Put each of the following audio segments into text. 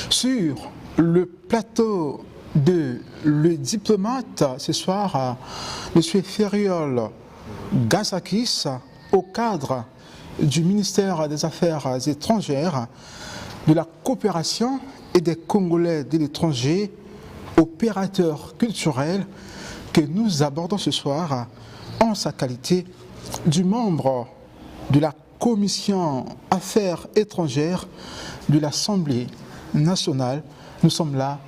Sur le plateau de Le Diplomate, ce soir, M. Feriol Gazakis, au cadre du ministère des Affaires étrangères, de la coopération et des Congolais de l'étranger, opérateur culturel, que nous abordons ce soir en sa qualité du membre de la Commission Affaires étrangères de l'Assemblée nationale. Nous sommes là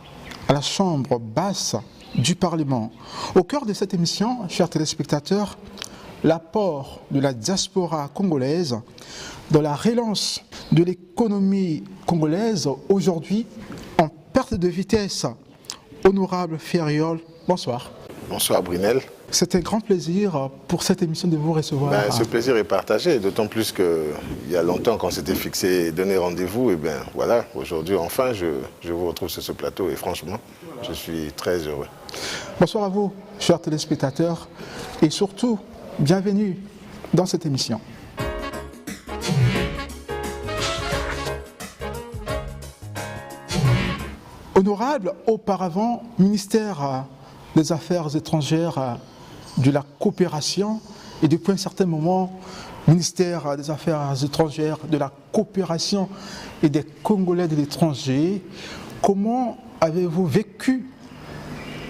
à la chambre basse du Parlement. Au cœur de cette émission, chers téléspectateurs, l'apport de la diaspora congolaise dans la relance de l'économie congolaise aujourd'hui en perte de vitesse. Honorable Feriol, bonsoir. Bonsoir Brunel. C'est un grand plaisir pour cette émission de vous recevoir. Ce plaisir est partagé, d'autant plus qu'il y a longtemps qu'on s'était fixé et donné rendez-vous. Et bien voilà, aujourd'hui enfin je vous retrouve sur ce plateau et franchement, je suis très heureux. Bonsoir à vous, chers téléspectateurs, et surtout, bienvenue dans cette émission. Honorable, auparavant, ministère des Affaires étrangères, de la coopération, et depuis un certain moment, ministère des Affaires étrangères, de la coopération et des Congolais de l'étranger. Comment avez-vous vécu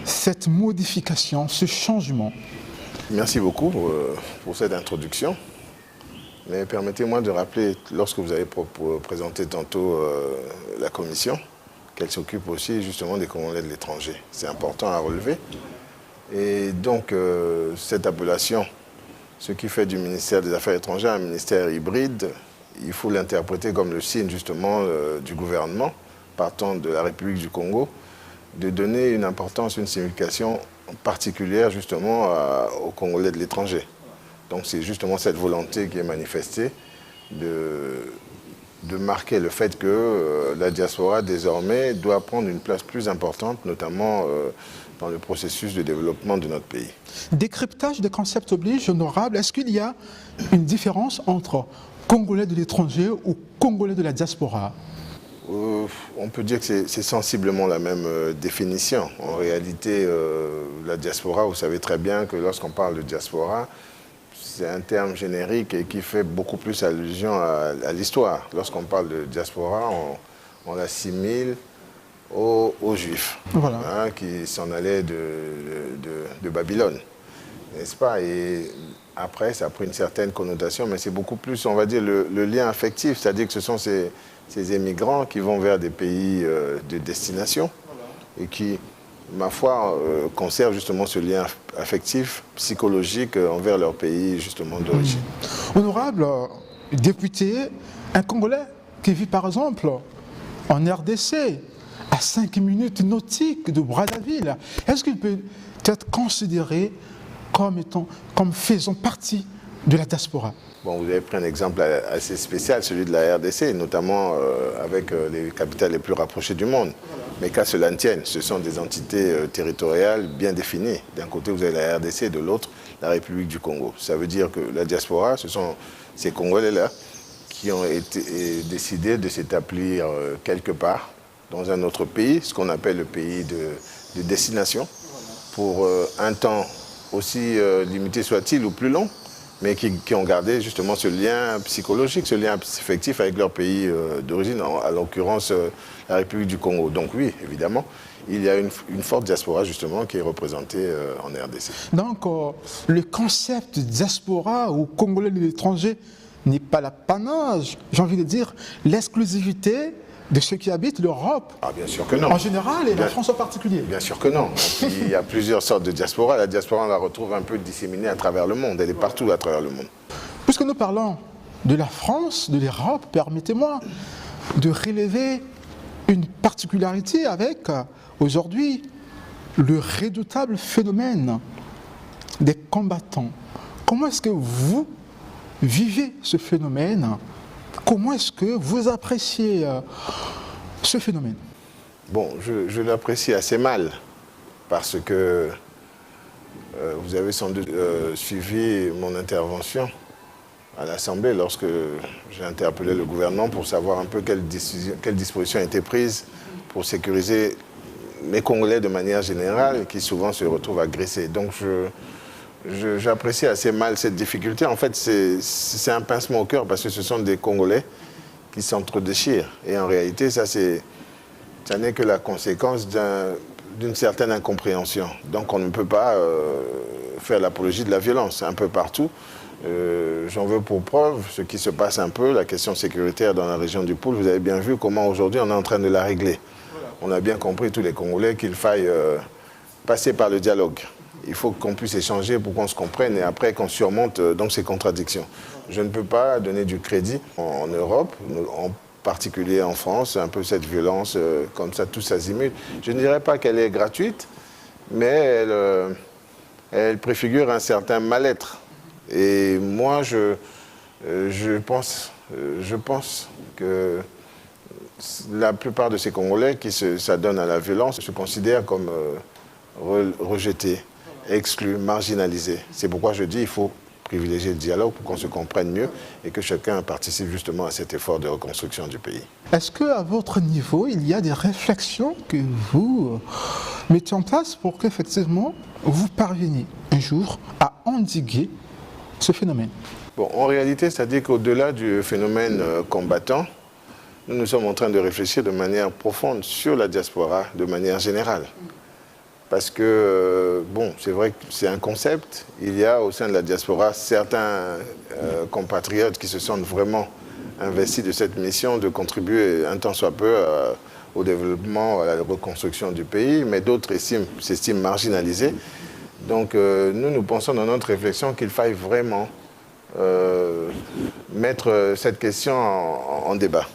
cette modification, ce changement? Merci beaucoup pour cette introduction. Mais permettez-moi de rappeler, lorsque vous avez présenté tantôt la commission, qu'elle s'occupe aussi justement des Congolais de l'étranger. C'est important à relever. Et donc, cette appellation, ce qui fait du ministère des Affaires étrangères un ministère hybride, il faut l'interpréter comme le signe justement du gouvernement, partant de la République du Congo, de donner une importance, une signification particulière justement aux Congolais de l'étranger. Donc c'est justement cette volonté qui est manifestée de marquer le fait que la diaspora désormais doit prendre une place plus importante, notamment dans le processus de développement de notre pays. Décryptage des concepts oblige, honorable. Est-ce qu'il y a une différence entre Congolais de l'étranger ou Congolais de la diaspora? On peut dire que c'est sensiblement la même définition. En réalité, la diaspora, vous savez très bien que lorsqu'on parle de diaspora, c'est un terme générique et qui fait beaucoup plus allusion à l'histoire. Lorsqu'on parle de diaspora, on l'assimile aux Juifs, voilà, hein, qui s'en allaient de Babylone, n'est-ce pas? Et après, ça a pris une certaine connotation, mais c'est beaucoup plus, on va dire, le lien affectif, c'est-à-dire que ce sont ces émigrants qui vont vers des pays de destination et qui, ma foi, conservent justement ce lien affectif, psychologique envers leur pays justement d'origine. Honorable député, un Congolais qui vit par exemple en RDC, à 5 minutes nautiques de Brazzaville, est-ce qu'il peut être considéré comme faisant partie de la diaspora? Bon, vous avez pris un exemple assez spécial, celui de la RDC, notamment avec les capitales les plus rapprochées du monde. Mais qu'à cela ne tienne, ce sont des entités territoriales bien définies. D'un côté, vous avez la RDC, de l'autre, la République du Congo. Ça veut dire que la diaspora, ce sont ces Congolais-là qui ont décidé de s'établir quelque part dans un autre pays, ce qu'on appelle le pays de destination, pour un temps aussi limité soit-il ou plus long, mais qui ont gardé justement ce lien psychologique, ce lien affectif avec leur pays d'origine, à l'occurrence la République du Congo. Donc oui, évidemment, il y a une forte diaspora justement qui est représentée en RDC. Donc le concept de diaspora ou Congolais de l'étranger n'est pas l'apanage, j'ai envie de dire, l'exclusivité de ceux qui habitent l'Europe. Ah, bien sûr que non. En général et la France en particulier. Bien sûr que non. Il y a plusieurs sortes de diaspora. La diaspora, on la retrouve un peu disséminée à travers le monde. Elle est partout à travers le monde. Puisque nous parlons de la France, de l'Europe, permettez-moi de relever une particularité avec, aujourd'hui, le redoutable phénomène des combattants. Comment est-ce que vous vivez ce phénomène? Comment est-ce que vous appréciez ce phénomène? Bon, je l'apprécie assez mal parce que vous avez sans doute suivi mon intervention à l'Assemblée lorsque j'ai interpellé le gouvernement pour savoir un peu quelles dispositions étaient prises pour sécuriser les Congolais de manière générale qui souvent se retrouvent agressés. Donc j'apprécie assez mal cette difficulté. En fait, c'est un pincement au cœur parce que ce sont des Congolais qui s'entre-déchirent. Et en réalité, ça n'est que la conséquence d'une certaine incompréhension. Donc on ne peut pas faire l'apologie de la violence un peu partout. J'en veux pour preuve ce qui se passe un peu, la question sécuritaire dans la région du Poul. Vous avez bien vu comment aujourd'hui on est en train de la régler. On a bien compris, tous les Congolais, qu'il faille passer par le dialogue. Il faut qu'on puisse échanger pour qu'on se comprenne et après qu'on surmonte donc ces contradictions. Je ne peux pas donner du crédit en Europe, en particulier en France, un peu cette violence comme ça, tous azimuts. Je ne dirais pas qu'elle est gratuite, mais elle préfigure un certain mal-être. Et moi, je pense que la plupart de ces Congolais qui s'adonnent à la violence se considèrent comme rejetés, exclus, marginalisés. C'est pourquoi je dis qu'il faut privilégier le dialogue pour qu'on se comprenne mieux et que chacun participe justement à cet effort de reconstruction du pays. Est-ce qu'à votre niveau, il y a des réflexions que vous mettez en place pour qu'effectivement vous parveniez un jour à endiguer ce phénomène? Bon, en réalité, c'est-à-dire qu'au-delà du phénomène combattant, nous sommes en train de réfléchir de manière profonde sur la diaspora de manière générale. Parce que, bon, c'est vrai que c'est un concept. Il y a au sein de la diaspora certains compatriotes qui se sentent vraiment investis de cette mission de contribuer un tant soit peu au développement, à la reconstruction du pays, mais d'autres s'estiment marginalisés. Donc nous pensons dans notre réflexion qu'il faille vraiment mettre cette question en débat.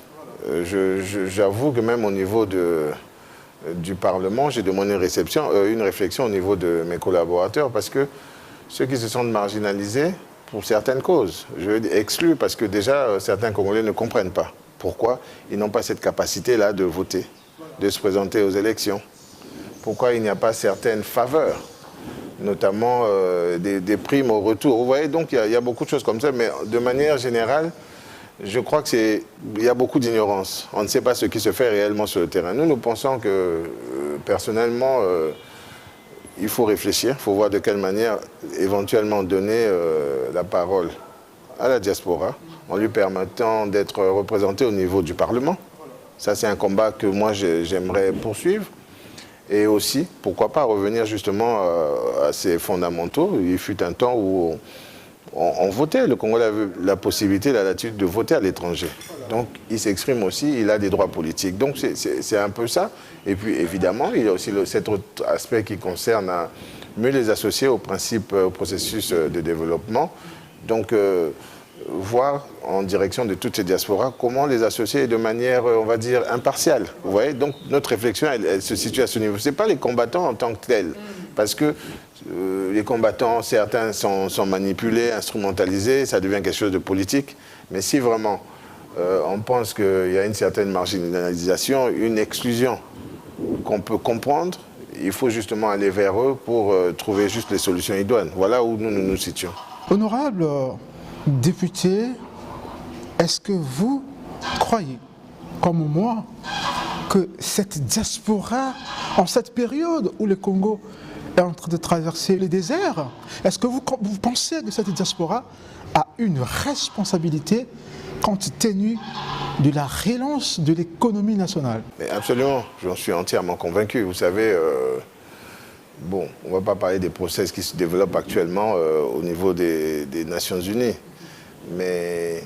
J'avoue que même au niveau du Parlement, j'ai demandé une réflexion au niveau de mes collaborateurs parce que ceux qui se sentent marginalisés pour certaines causes, je veux dire exclus parce que déjà certains Congolais ne comprennent pas pourquoi ils n'ont pas cette capacité-là de voter, de se présenter aux élections, pourquoi il n'y a pas certaines faveurs, notamment des primes au retour. Vous voyez, donc il y a beaucoup de choses comme ça, mais de manière générale, je crois qu'il y a beaucoup d'ignorance. On ne sait pas ce qui se fait réellement sur le terrain. Nous pensons que, personnellement, il faut réfléchir, il faut voir de quelle manière éventuellement donner la parole à la diaspora en lui permettant d'être représenté au niveau du Parlement. Ça, c'est un combat que moi, j'aimerais poursuivre. Et aussi, pourquoi pas revenir justement à ces fondamentaux. Il fut un temps où on votait. Le Congo avait la possibilité, la latitude de voter à l'étranger. Donc, il s'exprime aussi, il a des droits politiques. Donc, c'est un peu ça. Et puis, évidemment, il y a aussi cet autre aspect qui concerne à mieux les associer au processus de développement. Donc, voir en direction de toutes ces diasporas comment les associer de manière, on va dire, impartiale. Vous voyez, donc notre réflexion, elle se situe à ce niveau. Ce n'est pas les combattants en tant que tels, parce que les combattants, certains sont manipulés, instrumentalisés, ça devient quelque chose de politique. Mais si vraiment on pense qu'il y a une certaine marginalisation, une exclusion qu'on peut comprendre, il faut justement aller vers eux pour trouver juste les solutions idoines. Voilà où nous nous situons. Honorable député, est-ce que vous croyez, comme moi, que cette diaspora, en cette période où le Congo est en train de traverser les déserts, est-ce que vous pensez que cette diaspora a une responsabilité compte tenu de la relance de l'économie nationale? Mais absolument, j'en suis entièrement convaincu. Vous savez, bon, on ne va pas parler des process qui se développent actuellement au niveau des Nations Unies, mais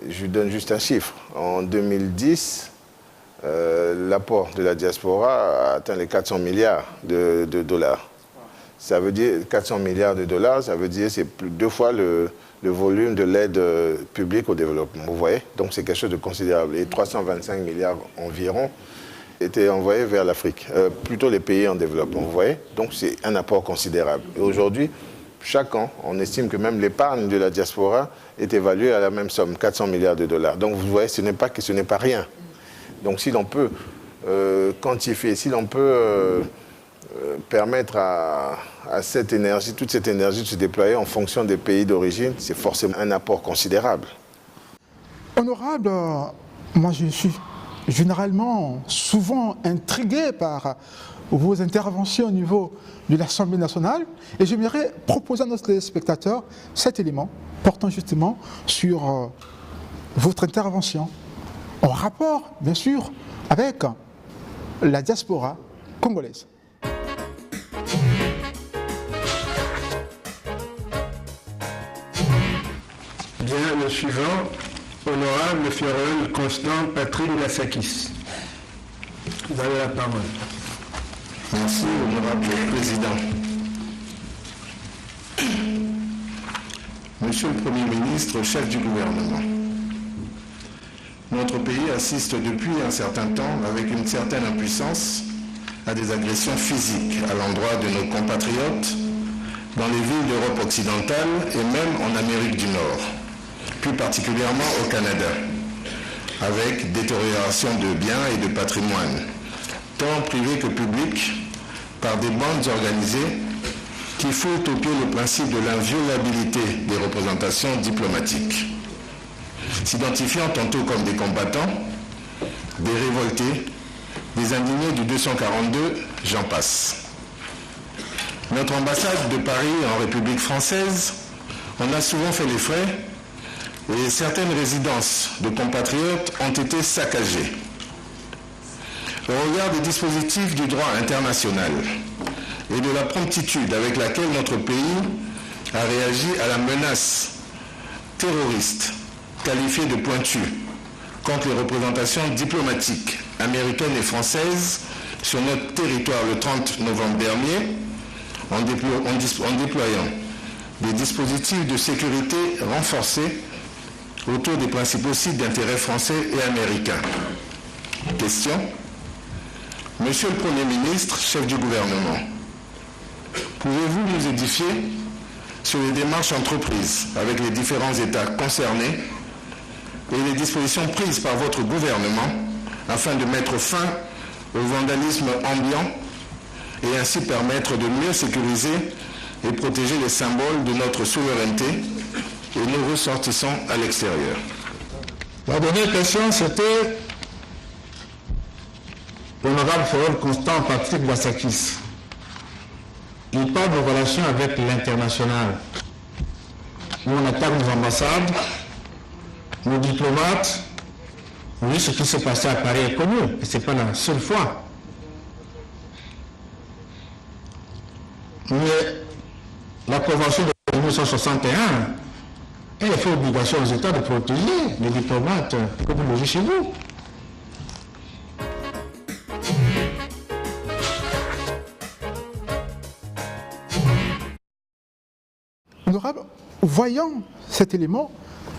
je vous donne juste un chiffre. En 2010, l'apport de la diaspora a atteint les 400 milliards de dollars. Ça veut dire 400 milliards de dollars, ça veut dire c'est 2 fois le volume de l'aide publique au développement. Vous voyez? Donc c'est quelque chose de considérable. Et 325 milliards environ, étaient envoyés vers l'Afrique, plutôt les pays en développement, vous voyez. Donc c'est un apport considérable. Et aujourd'hui, chaque an, on estime que même l'épargne de la diaspora est évaluée à la même somme, 400 milliards de dollars. Donc vous voyez, ce n'est pas rien. Donc si l'on peut quantifier, si l'on peut permettre à cette énergie, toute cette énergie de se déployer en fonction des pays d'origine, c'est forcément un apport considérable. Honorable, moi je suis généralement souvent intrigué par vos interventions au niveau de l'Assemblée nationale et j'aimerais proposer à nos téléspectateurs cet élément portant justement sur votre intervention en rapport, bien sûr, avec la diaspora congolaise. Bien, le suivant, honorable Fiorel Constant Patrick Gassakis. Vous avez la parole. Merci, honorable président. Monsieur le Premier ministre, chef du gouvernement, notre pays assiste depuis un certain temps, avec une certaine impuissance, à des agressions physiques à l'endroit de nos compatriotes dans les villes d'Europe occidentale et même en Amérique du Nord, plus particulièrement au Canada, avec détérioration de biens et de patrimoine, tant privé que public, par des bandes organisées qui foutent au pied le principe de l'inviolabilité des représentations diplomatiques, s'identifiant tantôt comme des combattants, des révoltés, des indignés du 242, j'en passe. Notre ambassade de Paris en République française en a souvent fait les frais et certaines résidences de compatriotes ont été saccagées. Au regard des dispositifs du droit international et de la promptitude avec laquelle notre pays a réagi à la menace terroriste qualifiée de pointue contre les représentations diplomatiques américaines et françaises sur notre territoire le 30 novembre dernier, en déployant des dispositifs de sécurité renforcés autour des principaux sites d'intérêt français et américains. Question. Monsieur le Premier ministre, chef du gouvernement, pouvez-vous nous édifier sur les démarches entreprises avec les différents États concernés et les dispositions prises par votre gouvernement afin de mettre fin au vandalisme ambiant et ainsi permettre de mieux sécuriser et protéger les symboles de notre souveraineté et nos ressortissants à l'extérieur? La dernière question, c'était l'honorable Fiorel Constant Patrick Gassakis. Il parle de relations avec l'international, où on attaque nos ambassades, nos diplomates. Oui, ce qui s'est passé à Paris est connu, et ce n'est pas la seule fois. Mais la Convention de 1961, elle fait obligation aux États de protéger les diplomates que vous logez chez vous. Honorable, voyant cet élément,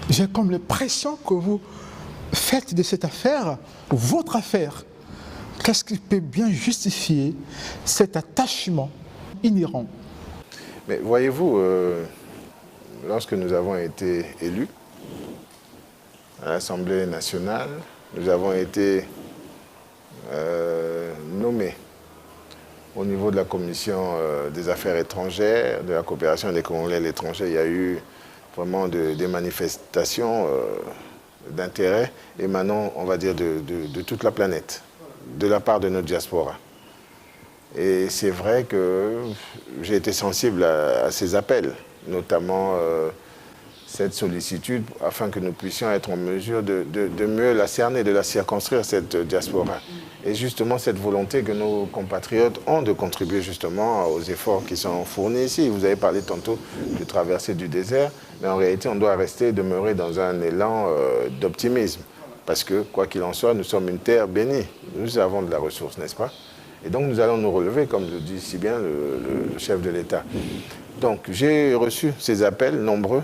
j'ai comme l'impression que vous faites de cette affaire votre affaire. Qu'est-ce qui peut bien justifier cet attachement inhérent? Mais voyez-vous, lorsque nous avons été élus à l'Assemblée nationale, nous avons été nommés au niveau de la commission des affaires étrangères, de la coopération des Congolais à l'étranger. Il y a eu vraiment des manifestations d'intérêt émanant, on va dire, de toute la planète, de la part de notre diaspora. Et c'est vrai que j'ai été sensible à ces appels, notamment cette sollicitude, afin que nous puissions être en mesure de mieux la cerner, de la circonscrire, cette diaspora. Et justement, cette volonté que nos compatriotes ont de contribuer justement aux efforts qui sont fournis ici. Vous avez parlé tantôt de traversée du désert, mais en réalité, on doit demeurer dans un élan d'optimisme. Parce que, quoi qu'il en soit, nous sommes une terre bénie. Nous avons de la ressource, n'est-ce pas? Et donc, nous allons nous relever, comme le dit si bien le chef de l'État. Donc, j'ai reçu ces appels nombreux.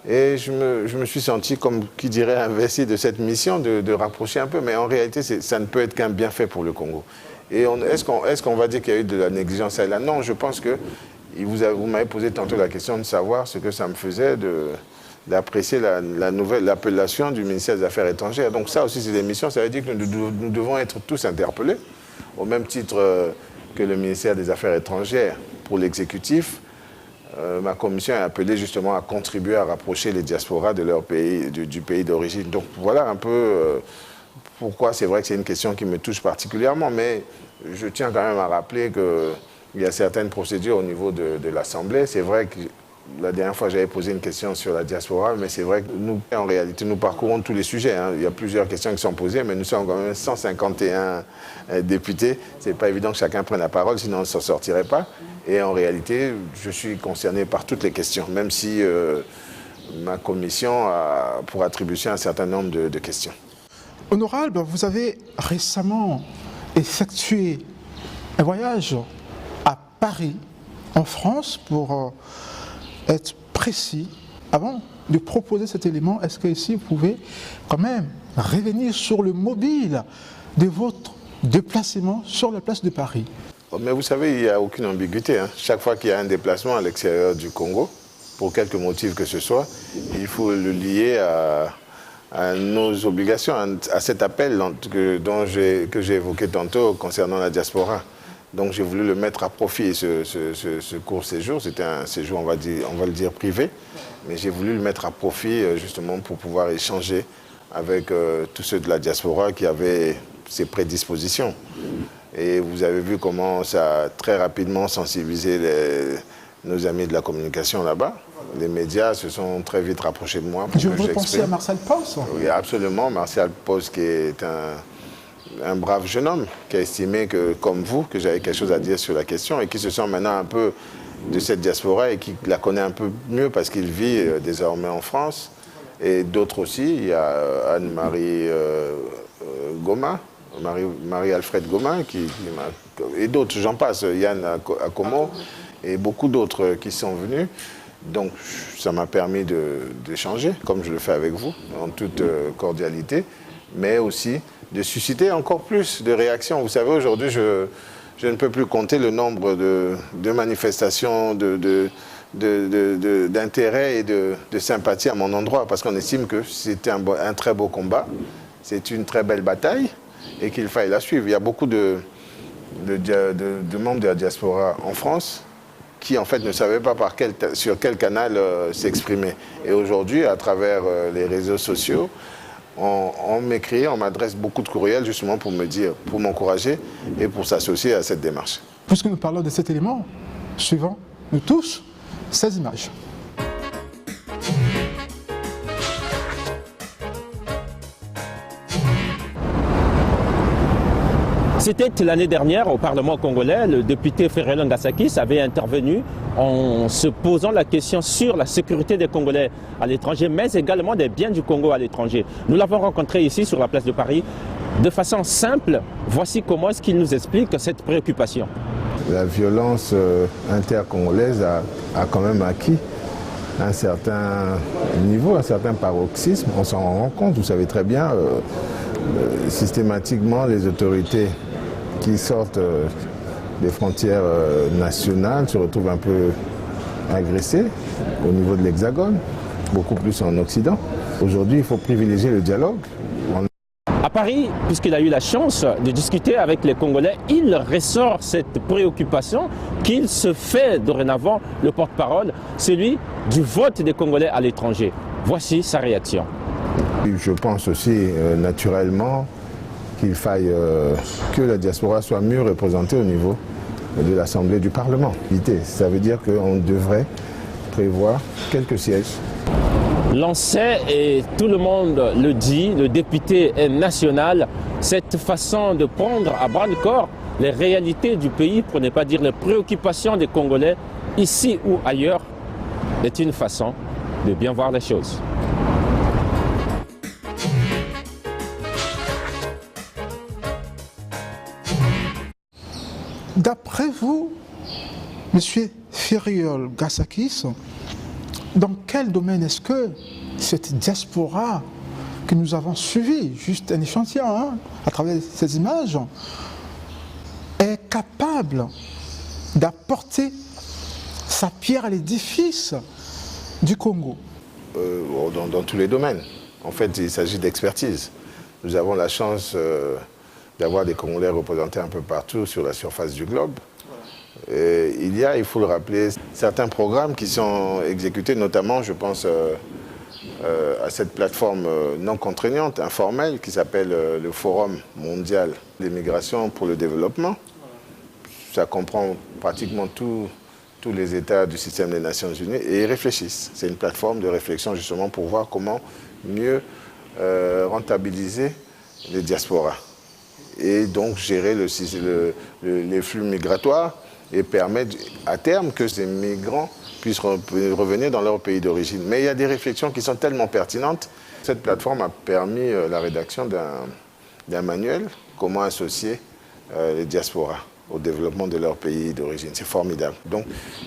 Et je me suis senti, comme qui dirait, investi de cette mission de rapprocher un peu. Mais en réalité, ça ne peut être qu'un bienfait pour le Congo. Et est-ce qu'on va dire qu'il y a eu de la négligence là? Non, je pense que vous m'avez posé tantôt la question de savoir ce que ça me faisait d'apprécier l'appellation du ministère des Affaires étrangères. Donc ça aussi, c'est des missions. Ça veut dire que nous devons être tous interpellés, au même titre que le ministère des Affaires étrangères pour l'exécutif. Ma commission est appelée justement à contribuer à rapprocher les diasporas de leur pays, du pays d'origine. Donc voilà un peu pourquoi c'est vrai que c'est une question qui me touche particulièrement, mais je tiens quand même à rappeler qu'il y a certaines procédures au niveau de l'Assemblée. C'est vrai que la dernière fois, j'avais posé une question sur la diaspora, mais c'est vrai que nous, en réalité, nous parcourons tous les sujets. Hein. Il y a plusieurs questions qui sont posées, mais nous sommes quand même 151 députés. Ce n'est pas évident que chacun prenne la parole, sinon on ne s'en sortirait pas. Et en réalité, je suis concerné par toutes les questions, même si ma commission a pour attribution un certain nombre de questions. Honorable, vous avez récemment effectué un voyage à Paris, en France, pour être précis. Avant de proposer cet élément, est-ce que ici vous pouvez quand même revenir sur le mobile de votre déplacement sur la place de Paris? Mais vous savez, il n'y a aucune ambiguïté. Hein. Chaque fois qu'il y a un déplacement à l'extérieur du Congo, pour quelque motif que ce soit, il faut le lier à nos obligations, à cet appel que j'ai évoqué tantôt concernant la diaspora. Donc j'ai voulu le mettre à profit, ce court séjour. C'était un séjour, on va le dire, privé. Mais j'ai voulu le mettre à profit justement pour pouvoir échanger avec tous ceux de la diaspora qui avaient ces prédispositions. Et vous avez vu comment ça a très rapidement sensibilisé nos amis de la communication là-bas. Les médias se sont très vite rapprochés de moi. Je voudrais penser à Martial Pos. Oui, absolument. Martial Pos, qui est un brave jeune homme, qui a estimé que, comme vous, que j'avais quelque chose à dire sur la question et qui se sent maintenant un peu de cette diaspora et qui la connaît un peu mieux parce qu'il vit désormais en France. Et d'autres aussi. Il y a Anne-Marie Goma, Marie-Alfred Goma, et d'autres, j'en passe, Yann Akomo, et beaucoup d'autres qui sont venus. Donc ça m'a permis d'échanger, comme je le fais avec vous, en toute cordialité, mais aussi de susciter encore plus de réactions. Vous savez, aujourd'hui, je ne peux plus compter le nombre de manifestations, d'intérêt et de sympathie à mon endroit, parce qu'on estime que c'était un très beau combat, c'est une très belle bataille, et qu'il faille la suivre. Il y a beaucoup de membres de la diaspora en France qui, en fait, ne savaient pas sur quel canal s'exprimer. Et aujourd'hui, à travers les réseaux sociaux, on m'écrit, on m'adresse beaucoup de courriels justement pour me dire, pour m'encourager et pour s'associer à cette démarche. Puisque nous parlons de cet élément, suivant, nous tous, ces images. C'était l'année dernière au Parlement congolais, le député Ferrelon Gassakis avait intervenu en se posant la question sur la sécurité des Congolais à l'étranger, mais également des biens du Congo à l'étranger. Nous l'avons rencontré ici sur la place de Paris de façon simple. Voici comment est-ce qu'il nous explique cette préoccupation. La violence intercongolaise a quand même acquis un certain niveau, un certain paroxysme. On s'en rend compte, vous savez très bien, systématiquement les autorités qui sortent des frontières nationales se retrouvent un peu agressées au niveau de l'Hexagone, beaucoup plus en Occident. Aujourd'hui, il faut privilégier le dialogue. À Paris, puisqu'il a eu la chance de discuter avec les Congolais, il ressort cette préoccupation qu'il se fait dorénavant le porte-parole, celui du vote des Congolais à l'étranger. Voici sa réaction. Je pense aussi naturellement qu'il faille que la diaspora soit mieux représentée au niveau de l'Assemblée du Parlement. Ça veut dire qu'on devrait prévoir quelques sièges. L'on sait, et tout le monde le dit, le député est national, cette façon de prendre à bras le corps les réalités du pays, pour ne pas dire les préoccupations des Congolais, ici ou ailleurs, est une façon de bien voir les choses. D'après vous, M. Ferrelon Gassakis, dans quel domaine est-ce que cette diaspora que nous avons suivie, juste un échantillon hein, à travers ces images, est capable d'apporter sa pierre à l'édifice du Congo? Dans tous les domaines. En fait, il s'agit d'expertise. Nous avons la chance d'avoir des Congolais représentés un peu partout sur la surface du globe. Et il faut le rappeler, certains programmes qui sont exécutés, notamment, je pense à cette plateforme non contraignante, informelle, qui s'appelle le Forum mondial des migrations pour le développement. Ça comprend pratiquement tous les États du système des Nations Unies et ils réfléchissent. C'est une plateforme de réflexion justement pour voir comment mieux rentabiliser les diasporas et donc gérer les flux migratoires et permettre à terme que ces migrants puissent revenir dans leur pays d'origine. Mais il y a des réflexions qui sont tellement pertinentes. Cette plateforme a permis la rédaction d'un manuel, comment associer les diasporas au développement de leur pays d'origine. C'est formidable. Donc,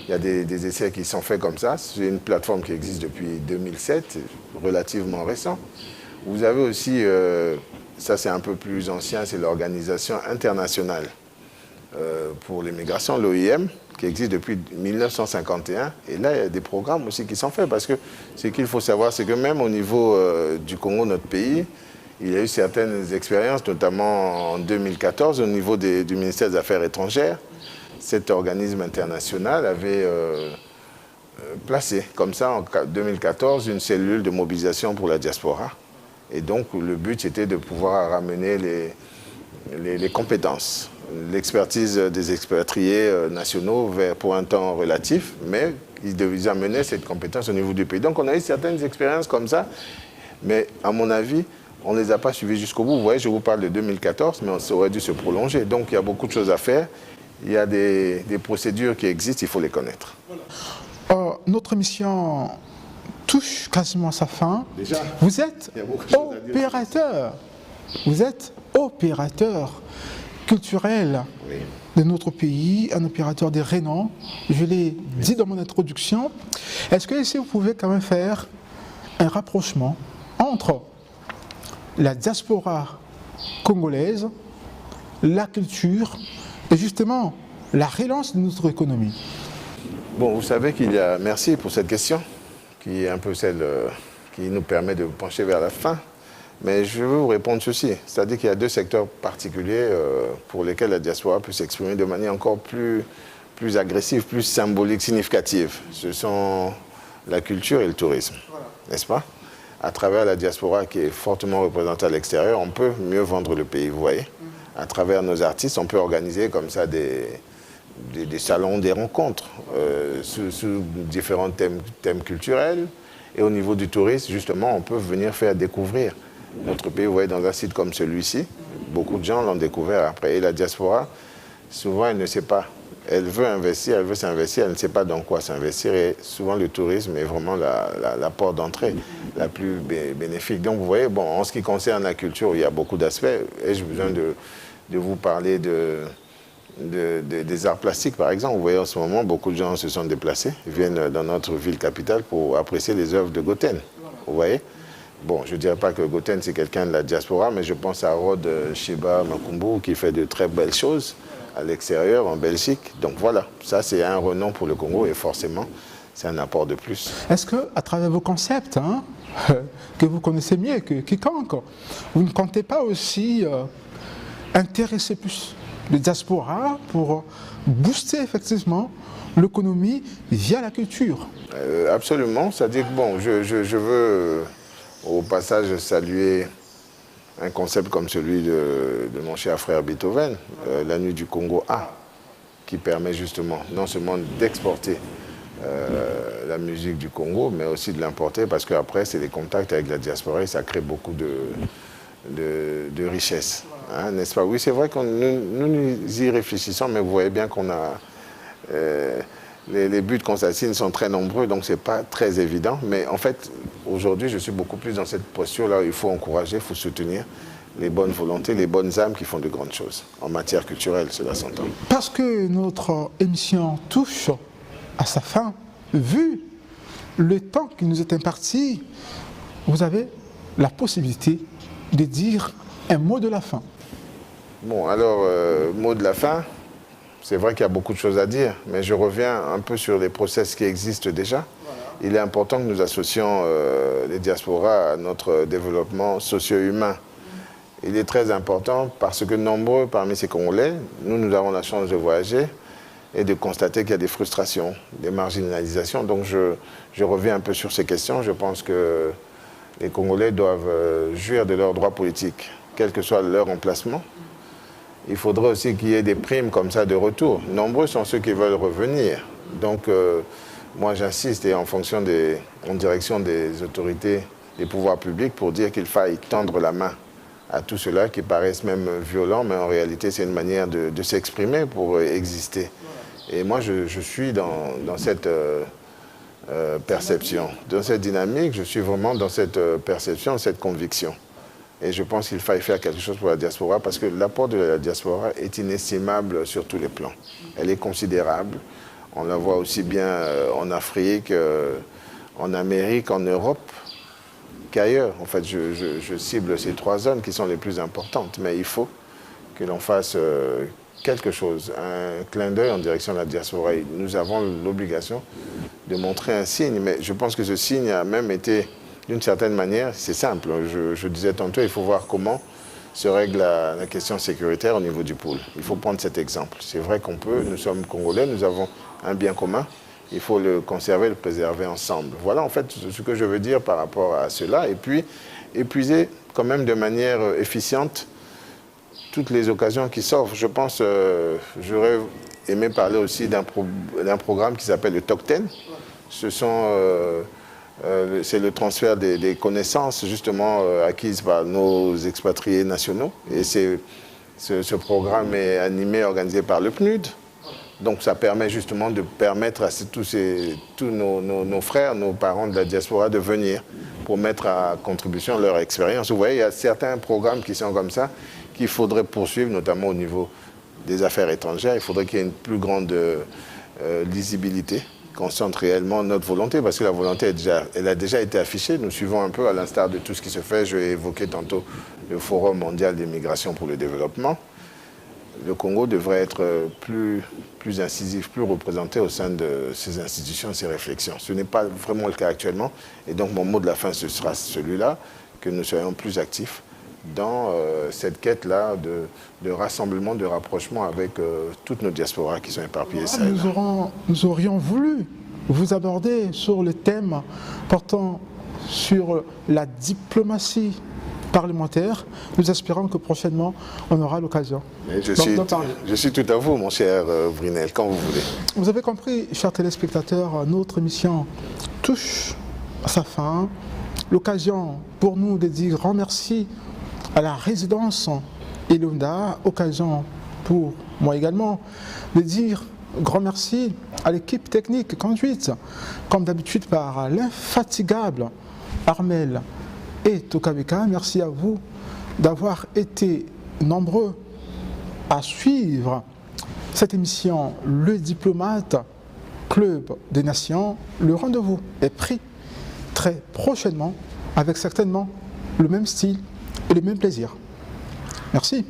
il y a des essais qui sont faits comme ça. C'est une plateforme qui existe depuis 2007, relativement récent. Vous avez aussi, ça c'est un peu plus ancien, c'est l'Organisation internationale pour les migrations, l'OIM, qui existe depuis 1951. Et là, il y a des programmes aussi qui sont faits, parce que ce qu'il faut savoir, c'est que même au niveau du Congo, notre pays, il y a eu certaines expériences, notamment en 2014, au niveau du ministère des Affaires étrangères. Cet organisme international avait placé, comme ça, en 2014, une cellule de mobilisation pour la diaspora. Et donc, le but était de pouvoir ramener les compétences, l'expertise des expatriés nationaux pour un temps relatif, mais ils devaient amener cette compétence au niveau du pays. Donc, on a eu certaines expériences comme ça, mais à mon avis, on ne les a pas suivis jusqu'au bout. Vous voyez, je vous parle de 2014, mais ça aurait dû se prolonger. Donc, il y a beaucoup de choses à faire. Il y a des procédures qui existent, il faut les connaître. Notre mission touche quasiment à sa fin. Déjà, vous êtes opérateur. Vous êtes opérateur culturel de notre pays, un opérateur de renom. Je l'ai dit dans mon introduction. Est-ce que ici, vous pouvez quand même faire un rapprochement entre la diaspora congolaise, la culture et justement la relance de notre économie? Bon, vous savez qu'il y a... Merci pour cette question, qui est un peu celle qui nous permet de pencher vers la fin. Mais je veux vous répondre ceci, c'est-à-dire qu'il y a deux secteurs particuliers pour lesquels la diaspora peut s'exprimer de manière encore plus agressive, plus symbolique, significative. Ce sont la culture et le tourisme, n'est-ce pas? À travers la diaspora qui est fortement représentée à l'extérieur, on peut mieux vendre le pays, vous voyez. À travers nos artistes, on peut organiser comme ça des salons, des rencontres sous différents thèmes culturels. Et au niveau du tourisme, justement, on peut venir faire découvrir notre pays. Vous voyez, dans un site comme celui-ci, beaucoup de gens l'ont découvert après. Et la diaspora, souvent, elle ne sait pas. Elle veut investir, elle veut s'investir, elle ne sait pas dans quoi s'investir. Et souvent, le tourisme est vraiment la porte d'entrée la plus bénéfique. Donc, vous voyez, bon, en ce qui concerne la culture, il y a beaucoup d'aspects. Ai-je besoin de vous parler des arts plastiques, par exemple? Vous voyez, en ce moment, beaucoup de gens se sont déplacés, viennent dans notre ville capitale pour apprécier les œuvres de Goten. Vous voyez? Bon, je ne dirais pas que Goten, c'est quelqu'un de la diaspora, mais je pense à Rod Sheba Makumbu, qui fait de très belles choses à l'extérieur, en Belgique. Donc voilà, ça c'est un renom pour le Congo et forcément, c'est un apport de plus. Est-ce qu'à travers vos concepts, que vous connaissez mieux que quiconque, vous ne comptez pas aussi intéresser plus les diasporas pour booster effectivement l'économie via la culture? Absolument, c'est-à-dire que bon, je veux au passage saluer un concept comme celui de mon cher frère Beethoven, la Nuit du Congo A, qui permet justement non seulement d'exporter la musique du Congo, mais aussi de l'importer, parce qu'après, c'est les contacts avec la diaspora et ça crée beaucoup de richesses. Hein, n'est-ce pas? Oui, c'est vrai que nous y réfléchissons, mais vous voyez bien qu'on a... les buts qu'on s'assigne sont très nombreux, donc ce n'est pas très évident. Mais en fait, aujourd'hui, je suis beaucoup plus dans cette posture-là où il faut encourager, il faut soutenir les bonnes volontés, les bonnes âmes qui font de grandes choses. En matière culturelle, cela s'entend. Parce que notre émission touche à sa fin, vu le temps qui nous est imparti, vous avez la possibilité de dire un mot de la fin. Bon, alors, mot de la fin, c'est vrai qu'il y a beaucoup de choses à dire, mais je reviens un peu sur les process qui existent déjà. Il est important que nous associons les diasporas à notre développement socio-humain. Il est très important parce que nombreux parmi ces Congolais, nous avons la chance de voyager et de constater qu'il y a des frustrations, des marginalisations. Donc je reviens un peu sur ces questions. Je pense que les Congolais doivent jouir de leurs droits politiques, quel que soit leur emplacement. Il faudrait aussi qu'il y ait des primes comme ça de retour. Nombreux sont ceux qui veulent revenir. Donc moi j'insiste et en direction des autorités, des pouvoirs publics pour dire qu'il faille tendre la main à tout cela qui paraissent même violents, mais en réalité c'est une manière de s'exprimer pour exister. Et moi je suis dans cette perception, dans cette dynamique, je suis vraiment dans cette perception, cette conviction. Et je pense qu'il faille faire quelque chose pour la diaspora parce que l'apport de la diaspora est inestimable sur tous les plans. Elle est considérable. On la voit aussi bien en Afrique, en Amérique, en Europe qu'ailleurs. En fait, je cible ces 3 zones qui sont les plus importantes. Mais il faut que l'on fasse quelque chose, un clin d'œil en direction de la diaspora. Nous avons l'obligation de montrer un signe. Mais je pense que ce signe a même été, d'une certaine manière, c'est simple. Je disais tantôt, il faut voir comment se règle la question sécuritaire au niveau du pôle. Il faut prendre cet exemple. C'est vrai qu'on peut, nous sommes Congolais, nous avons un bien commun. Il faut le conserver, le préserver ensemble. Voilà en fait ce que je veux dire par rapport à cela. Et puis, épuiser quand même de manière efficiente toutes les occasions qui s'offrent. Je pense, j'aurais aimé parler aussi d'un programme qui s'appelle le Top 10. C'est le transfert des connaissances justement acquises par nos expatriés nationaux. Et ce programme est animé, organisé par le PNUD. Donc ça permet justement de permettre à tous nos frères, nos parents de la diaspora de venir pour mettre à contribution leur expérience. Vous voyez, il y a certains programmes qui sont comme ça qu'il faudrait poursuivre, notamment au niveau des affaires étrangères. Il faudrait qu'il y ait une plus grande lisibilité, qu'on sente réellement notre volonté, parce que la volonté, elle a déjà été affichée. Nous suivons un peu à l'instar de tout ce qui se fait. Je vais évoquer tantôt le Forum mondial des migrations pour le développement. Le Congo devrait être plus incisif, plus représenté au sein de ces institutions, de ces réflexions. Ce n'est pas vraiment le cas actuellement. Et donc mon mot de la fin, ce sera celui-là, que nous soyons plus actifs dans cette quête-là de rassemblement, de rapprochement avec toutes nos diasporas qui sont éparpillées. Nous aurions voulu vous aborder sur le thème portant sur la diplomatie parlementaire. Nous espérons que prochainement, on aura l'occasion d'en parler. Je suis tout à vous, mon cher Brunel, quand vous voulez. Vous avez compris, chers téléspectateurs, notre émission touche à sa fin. L'occasion pour nous de dire grand merci à la résidence Elunda, occasion pour moi également de dire grand merci à l'équipe technique conduite, comme d'habitude, par l'infatigable Armel et Tokabeka. Merci à vous d'avoir été nombreux à suivre cette émission Le Diplomate, Club des Nations. Le rendez-vous est pris très prochainement avec certainement le même style et le même plaisir. Merci.